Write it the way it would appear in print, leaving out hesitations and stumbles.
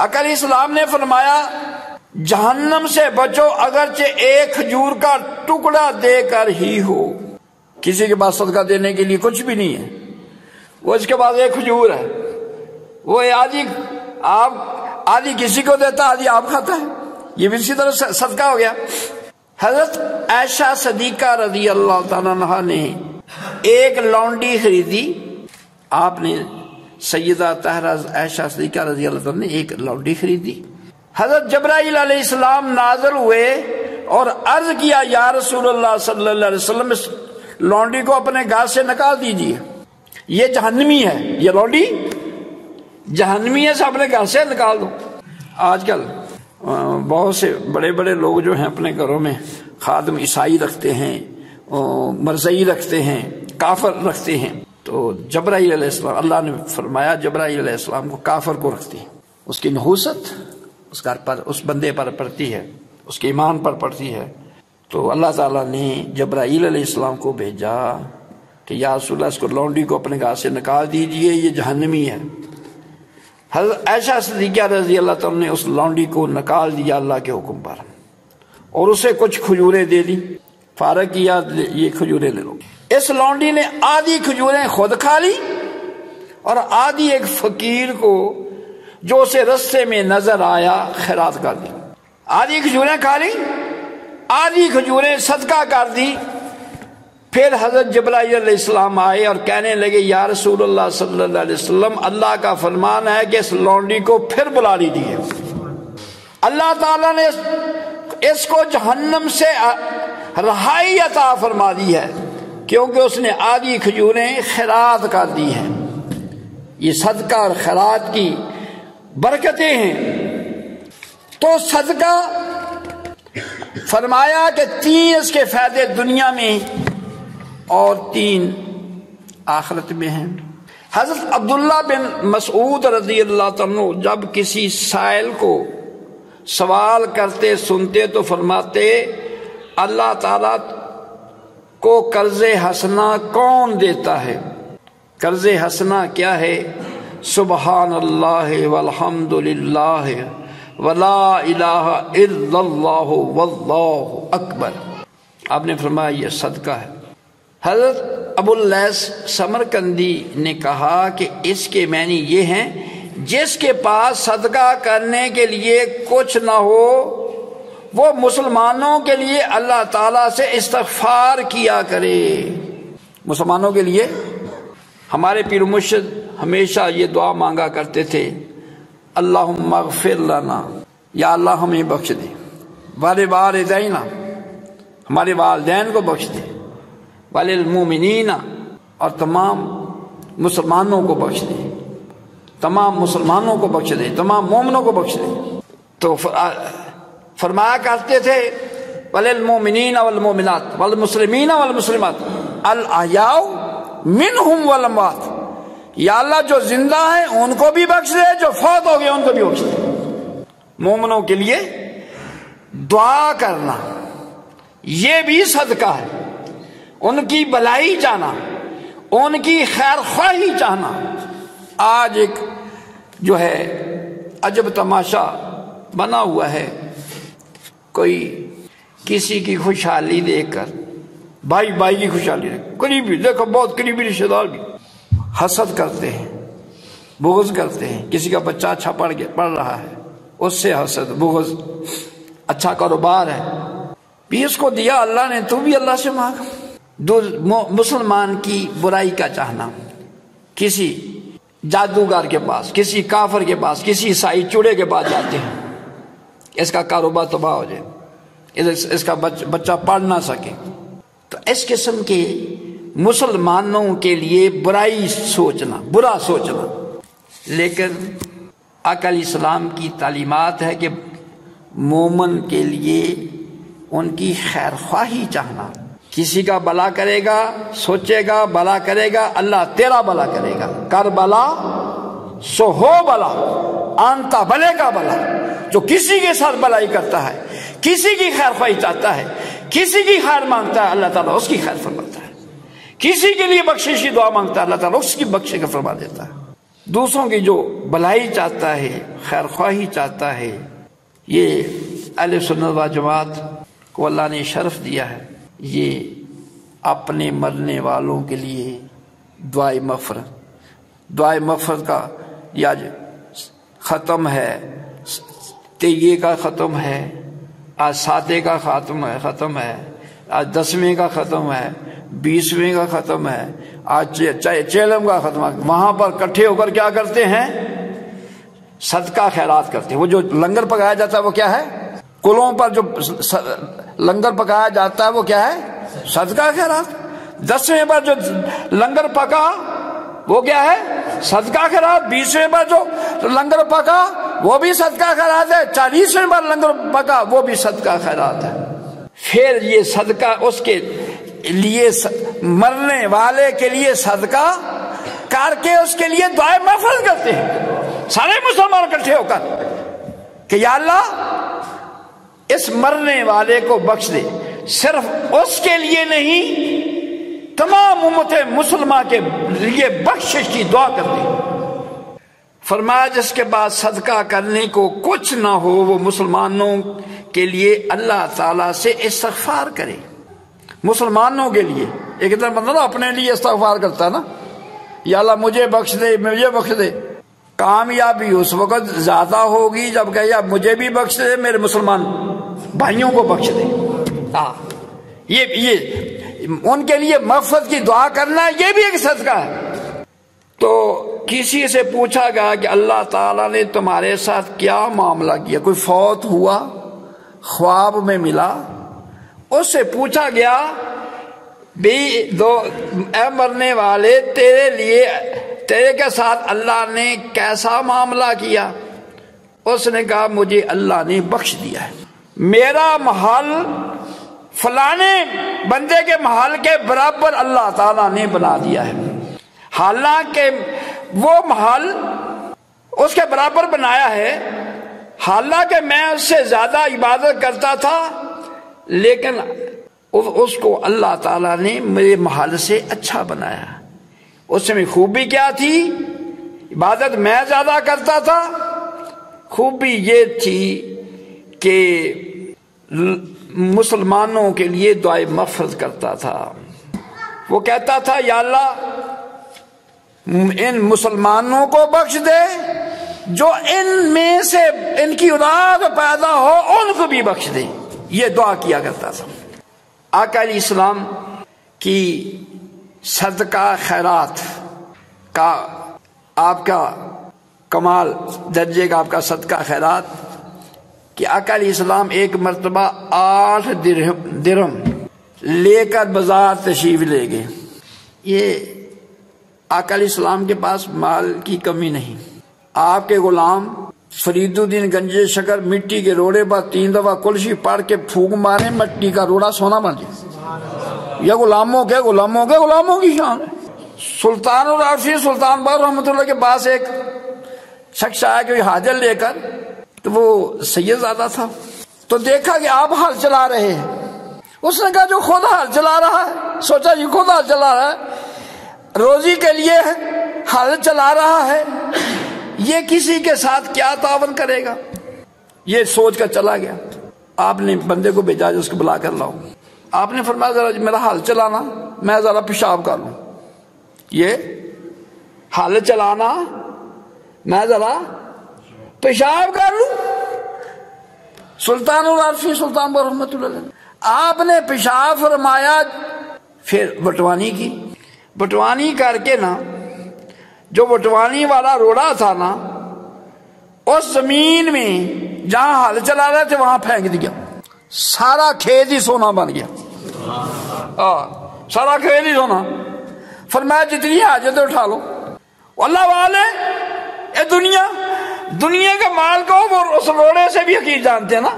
آقا علیہ السلام نے فرمایا جہنم سے بچو اگرچہ ایک کھجور کا ٹکڑا دے کر ہی ہو. کسی کے پاس صدقہ دینے کے لیے کچھ بھی نہیں ہے، وہ اس کے پاس ایک کھجور ہے، وہ آدھی کسی کو دیتا آدھی آپ کھاتا ہے، یہ بھی اسی طرح صدقہ ہو گیا. حضرت عائشہ صدیقہ رضی اللہ تعالیٰ عنہا نے ایک لونڈی خریدی. آپ نے سیدہ طاہرہ عائشہ صدیقہ رضی اللہ تعالیٰ نے ایک لونڈی خریدی. حضرت جبرائیل علیہ السلام نازل ہوئے اور عرض کیا یا رسول اللہ صلی اللہ علیہ وسلم اس لونڈی کو اپنے گھر سے نکال دیجیے، یہ جہنمی ہے، یہ لونڈی جہنمی ہے، سے اپنے گھر سے نکال دو. آج کل بہت سے بڑے بڑے لوگ جو ہیں اپنے گھروں میں خادم عیسائی رکھتے ہیں، مرزئی رکھتے ہیں، کافر رکھتے ہیں. تو جبرائیل علیہ السلام، اللہ نے فرمایا جبرائیل علیہ السلام کو کافر کو رکھتی ہے، اس کی نحوست اس گھر پر اس بندے پر پڑتی ہے، اس کے ایمان پر پڑتی ہے. تو اللہ تعالیٰ نے جبرائیل علیہ السلام کو بھیجا کہ یا رسول اللہ اس کو لونڈی کو اپنے گھر سے نکال دیجئے، یہ جہنمی ہے. حضرت عائشہ صدیقہ رضی اللہ تعالیٰ نے اس لونڈی کو نکال دیا اللہ کے حکم پر، اور اسے کچھ کھجوریں دے دی، فارغ کیا، یہ کھجوریں لے لو. اس لونڈی نے آدھی کھجوریں خود کھا لی اور آدھی ایک فقیر کو جو اسے رستے میں نظر آیا خیرات کر دی. آدھی کھجوریں کھا لی، آدھی کھجوریں صدقہ کر دی. پھر حضرت جبرائیل علیہ السلام آئے اور کہنے لگے یا رسول اللہ صلی اللہ علیہ وسلم اللہ کا فرمان ہے کہ اس لونڈی کو پھر بلا لیجیے. اللہ تعالیٰ نے اس کو جہنم سے رہائی عطا فرما دی ہے کیونکہ اس نے آدھی کھجوریں خیرات کر دی ہیں. یہ صدقہ اور خیرات کی برکتیں ہیں. تو صدقہ فرمایا کہ 3 اس کے فائدے دنیا میں اور 3 آخرت میں ہیں. حضرت عبداللہ بن مسعود رضی اللہ عنہ جب کسی سائل کو سوال کرتے سنتے تو فرماتے اللہ تعالیٰ کو قرض حسنہ کون دیتا ہے؟ قرض حسنہ کیا ہے؟ سبحان اللہ والحمد للہ ولا الہ الا اللہ واللہ اکبر. آپ نے فرمایا یہ صدقہ ہے. حضرت ابو اللیث سمرقندی نے کہا کہ اس کے معنی یہ ہیں جس کے پاس صدقہ کرنے کے لیے کچھ نہ ہو وہ مسلمانوں کے لیے اللہ تعالیٰ سے استغفار کیا کرے. مسلمانوں کے لیے ہمارے پیر مرشد ہمیشہ یہ دعا مانگا کرتے تھے اللہم اغفر لنا، یا اللہ ہمیں بخش دے، والوالدینا، ہمارے والدین کو بخش دے، وللمؤمنین، اور تمام مسلمانوں کو بخش دے، تمام مسلمانوں کو بخش دے، تمام مومنوں کو بخش دے. تو فرمایا کرتے تھے وللمؤمنین والمؤمنات والمسلمین والمسلمات الاحیاء منہم والاموات، یا اللہ جو زندہ ہیں ان کو بھی بخش دے، جو فوت ہو گئے ان کو بھی بخش دے. مومنوں کے لیے دعا کرنا یہ بھی صدقہ ہے. ان کی بھلائی چاہنا، ان کی خیر خواہی چاہنا. آج ایک جو ہے عجب تماشا بنا ہوا ہے، کوئی کسی کی خوشحالی دیکھ کر، بھائی بھائی کی خوشحالی دیکھ، قریبی دیکھو بہت قریبی رشتہ دار بھی حسد کرتے ہیں، بغض کرتے ہیں. کسی کا بچہ اچھا پڑھ رہا ہے اس سے حسد بغض، اچھا کاروبار ہے بھی اس کو دیا اللہ نے تو بھی اللہ سے مانگ. مسلمان کی برائی کا چاہنا، کسی جادوگر کے پاس، کسی کافر کے پاس، کسی عیسائی چوڑے کے پاس جاتے ہیں اس کا کاروبار تباہ ہو جائے، اس کا بچہ پڑھ نہ سکے. تو اس قسم کے مسلمانوں کے لیے برائی سوچنا، برا سوچنا. لیکن آقا علیہ السلام کی تعلیمات ہے کہ مومن کے لیے ان کی خیر خواہی چاہنا. کسی کا بلا کرے گا، سوچے گا بلا کرے گا، اللہ تیرا بلا کرے گا. کر بلا سو ہو بلا، آنتا بلے کا بلا. جو کسی کے ساتھ بلائی کرتا ہے، کسی کی خیر خواہی چاہتا ہے، کسی کی خیر مانگتا ہے، اللہ تعالیٰ اس کی خیر فرماتا ہے. کسی کے لیے بخشش کی دعا مانگتا ہے، اللہ تعالیٰ اس کی بخشش کا فرما دیتا ہے. دوسروں کی جو بھلائی چاہتا ہے، خیر خواہی چاہتا ہے، یہ اہل سنت و جماعت کو اللہ نے شرف دیا ہے، یہ اپنے مرنے والوں کے لیے دعائے مغفرت کا یا ختم ہے، تیئے کا ختم ہے، آج ساتے کا ختم ہے، آج 10ویں کا ختم ہے، 20ویں کا ختم ہے، آج چیلم کا ختم ہے۔ وہاں پر اکٹھے ہو کر کیا کرتے ہیں؟ صدقہ خیرات کرتے ہیں۔ وہ جو لنگر پکایا جاتا ہے وہ کیا ہے؟ کلوں پر جو لنگر پکایا جاتا ہے وہ کیا ہے؟ صدقہ خیرات۔ 10ویں پر جو لنگر پکا وہ کیا ہے؟ صدقہ خیرات۔ 20ویں پر جو لنگر پکا وہ بھی صدقہ خیرات ہے۔ 40ویں پر لنگر پکا وہ بھی صدقہ خیرات ہے۔ پھر یہ صدقہ اس کے لیے، مرنے والے کے لیے صدقہ کر کے اس کے لیے دعائے مغفرت کرتے ہیں سارے مسلمان اکٹھے ہو کر کہ یا اللہ اس مرنے والے کو بخش دے۔ صرف اس کے لیے نہیں، تمام امت مسلمہ کے لیے بخشش کی دعا کرتے ہیں۔ فرمایا جس کے بعد صدقہ کرنے کو کچھ نہ ہو وہ مسلمانوں کے لیے اللہ تعالیٰ سے استغفار کرے۔ مسلمانوں کے لیے ایک ادھر بندہ نا اپنے لیے استغفار کرتا ہے نا، یا اللہ مجھے بخش دے، مجھے بخش دے۔ کامیابی اس وقت زیادہ ہوگی جب کہ یا مجھے بھی بخش دے، میرے مسلمان بھائیوں کو بخش دے۔ یہ ان کے لیے مغفرت کی دعا کرنا یہ بھی ایک صدقہ ہے۔ تو کسی سے پوچھا گیا کہ اللہ تعالیٰ نے تمہارے ساتھ کیا معاملہ کیا؟ کوئی فوت ہوا، خواب میں ملا، اس سے پوچھا گیا بھی اے مرنے والے تیرے کے ساتھ اللہ نے کیسا معاملہ کیا؟ اس نے کہا مجھے اللہ نے بخش دیا ہے، میرا محل فلانے بندے کے محل کے برابر اللہ تعالیٰ نے بنا دیا ہے، حالانکہ وہ محل اس کے برابر بنایا ہے، حالانکہ میں اس سے زیادہ عبادت کرتا تھا، لیکن اس کو اللہ تعالیٰ نے میرے محل سے اچھا بنایا۔ اس میں خوبی کیا تھی؟ عبادت میں زیادہ کرتا تھا، خوبی یہ تھی کہ مسلمانوں کے لیے دعائے مغفرت کرتا تھا۔ وہ کہتا تھا یا اللہ ان مسلمانوں کو بخش دے، جو ان میں سے ان کی اولاد پیدا ہو ان کو بھی بخش دے، یہ دعا کیا کرتا تھا۔ آقا علیہ السلام کی صدقہ خیرات کا آپ کا کمال درجے کا آپ کا صدقہ خیرات کہ آقا علیہ السلام ایک مرتبہ 8 درہم لے کر بازار تشریف لے گئے۔ یہ آقا علیہ السلام کے پاس مال کی کمی نہیں۔ آپ کے غلام فرید الدین گنجے شکر مٹی کے روڑے پر 3 دفعہ کلشی پڑھ کے پھونک مارے، مٹی کا روڑا سونا بن جائے۔ یہ غلاموں کی شان ہے۔ سلطان العارفین سلطان باہر رحمۃ اللہ کے پاس ایک شخص آیا کہ حاجت لے کر، تو وہ سید زادہ تھا، تو دیکھا کہ آپ حل چلا رہے ہیں۔ اس نے کہا جو خود حل چلا رہا ہے، سوچا یہ خود حل چلا رہا ہے، روزی کے لیے حل چلا رہا ہے، یہ کسی کے ساتھ کیا تعاون کرے گا؟ یہ سوچ کر چلا گیا۔ آپ نے بندے کو بھیجا اس کو بلا کر لاؤ۔ آپ نے فرمایا ذرا میرا حل چلانا، میں ذرا پیشاب کر لوں۔ یہ حل چلانا، میں ذرا پیشاب کر لوں۔ سلطان العارفین سلطان برحمۃ اللہ آپ نے پیشاب فرمایا، پھر بٹوانی کی، بٹوانی کر کے نا جو بٹوانی والا روڑا تھا نا، اس زمین میں جہاں ہل چلا رہے تھے وہاں پھینک دیا، سارا کھیت ہی سونا بن گیا۔ سارا کھیت ہی سونا۔ فرمایا جتنی حاجت اٹھا لو۔ اللہ والے یہ دنیا کے مال کو وہ اس روڑے سے بھی حقیق جانتے ہیں نا۔